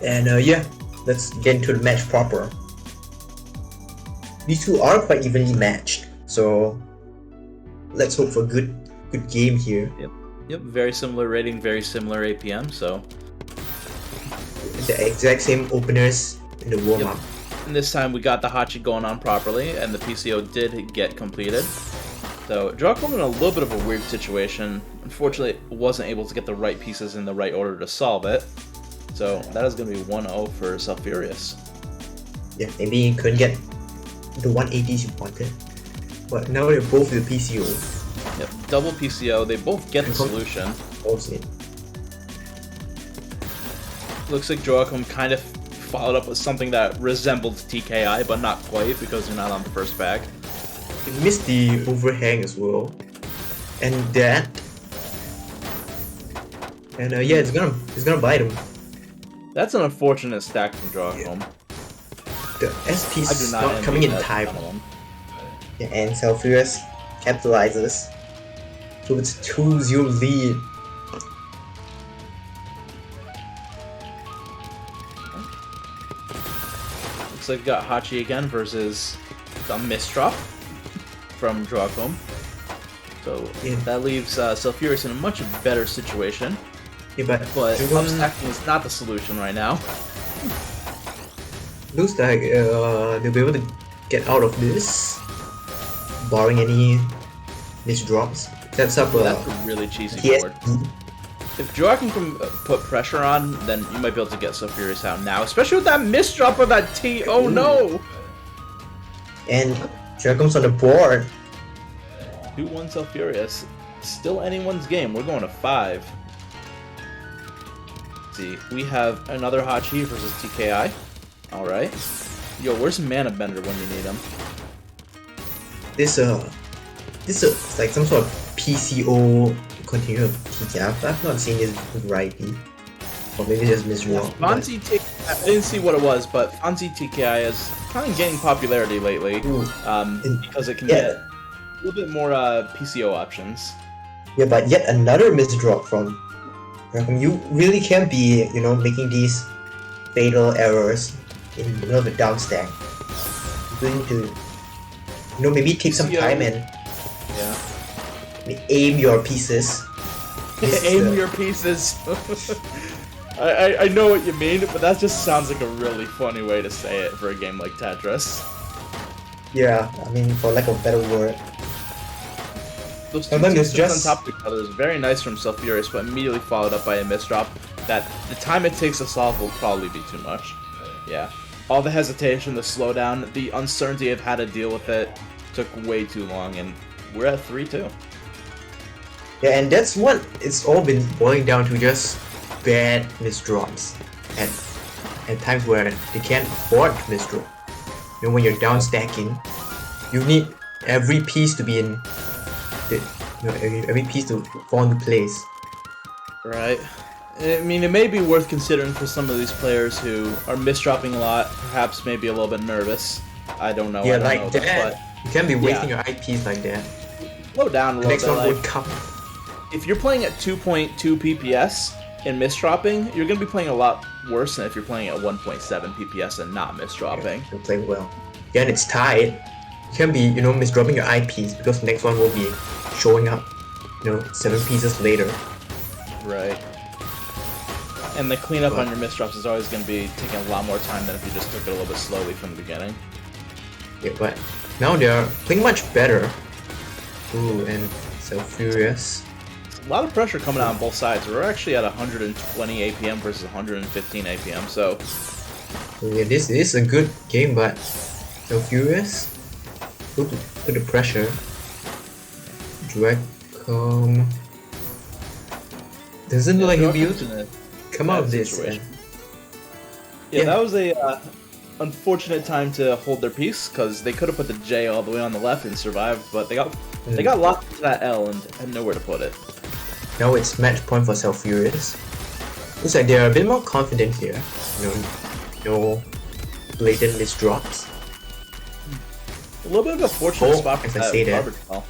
And yeah, let's get into the match proper. These two are quite evenly matched, so let's hope for a good game here. Yep, very similar rating, very similar APM, so the exact same openers in the warm-up. Yep. And this time we got the Hachi going on properly, and the PCO did get completed. So Joacom in a little bit of a weird situation. Unfortunately, wasn't able to get the right pieces in the right order to solve it. So that is going to be 1-0 for Selfurias. Yeah, maybe you couldn't get the 180s you wanted. But now they're both the PCO. Yep, double PCO. They both get the solution. Also. Looks like Joacom kind of followed up with something that resembled TKI, but not quite because you're not on the first bag. He missed the overhang as well. And that. And yeah, it's gonna bite him. That's an unfortunate stack from Joacom. Yeah. The SP's not coming in time. Yeah, and Selfurias capitalizes. So it's 2-0 lead. Looks like we got Hachi again versus the misdrop from Joacom. So yeah. That leaves Selfurias in a much better situation. Yeah, but upstacking is not the solution right now. Looks like they'll be able to get out of this, barring any misdrops. That's up. That's a really cheesy board. If Joacom can put pressure on, then you might be able to get Selfurias out now, especially with that misdrop of that T. Oh no! And Joacom's on the board. 2-1 Selfurias. Still anyone's game. We're going to 5. Let's see, we have another Hachi versus TKI. Alright. Yo, where's Mana Bender when you need him? This is like some sort of PCO continue of TKI. I'm not seeing this rightly. Or maybe just misdraw. Fonzie TKI, I didn't see what it was, but Fonzie TKI is kind of gaining popularity lately. Because it can get a little bit more PCO options. Yeah, but yet another misdraw from Joacom. You really can't be, making these fatal errors in the middle of a down stack. You need to, maybe take some time and aim your pieces. Aim your pieces. I know what you mean, but that just sounds like a really funny way to say it for a game like Tetris. Yeah, I mean, for lack of a better word. Those two just on top of each other is very nice from Selfurias, but immediately followed up by a misdrop. That the time it takes to solve will probably be too much. Yeah. All the hesitation, the slowdown, the uncertainty of how to deal with it took way too long, and we're at 3-2. Yeah, and that's what it's all been boiling down to, just bad misdrops. At times where they can't afford to misdraw. When you're down stacking, you need every piece to be in. Every piece to fall into place. Right. I mean, it may be worth considering for some of these players who are misdropping a lot, perhaps maybe a little bit nervous. I don't know. Yeah, like that. You can't be wasting your IPs like that. Slow down a little bit. The next one would come. If you're playing at 2.2 PPS and misdropping, you're going to be playing a lot worse than if you're playing at 1.7 PPS and not misdropping. Yeah, you're playing well. Yeah, and it's tied. You can't be, misdropping your IPs because the next one will be showing up, 7 pieces later. Right. And the cleanup on your misdrops is always going to be taking a lot more time than if you just took it a little bit slowly from the beginning. Yeah, but now they're playing much better. Ooh, and Selfurias. A lot of pressure coming out on both sides. We're actually at 120 APM versus 115 APM, so... Yeah, this is a good game, but Selfurias put the pressure. Joacom doesn't look like he'll be able to come out of this. Yeah, that was a unfortunate time to hold their peace, because they could have put the J all the way on the left and survived, but they got locked into that L and had nowhere to put it. Now it's match point for Selfurias. Looks like they're a bit more confident here. No blatant misdrops. A little bit of a fortunate spot for that garbage ball.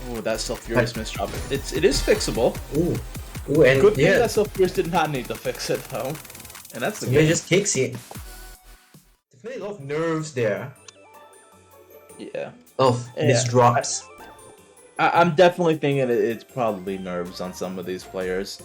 Oh, that Selfurias misdrop. It is fixable. Ooh, and good thing that Selfurias did not need to fix it though. And that's the Somebody game. just takes it. Definitely a lot of nerves there. Yeah. Of misdrops. I'm definitely thinking it's probably nerves on some of these players.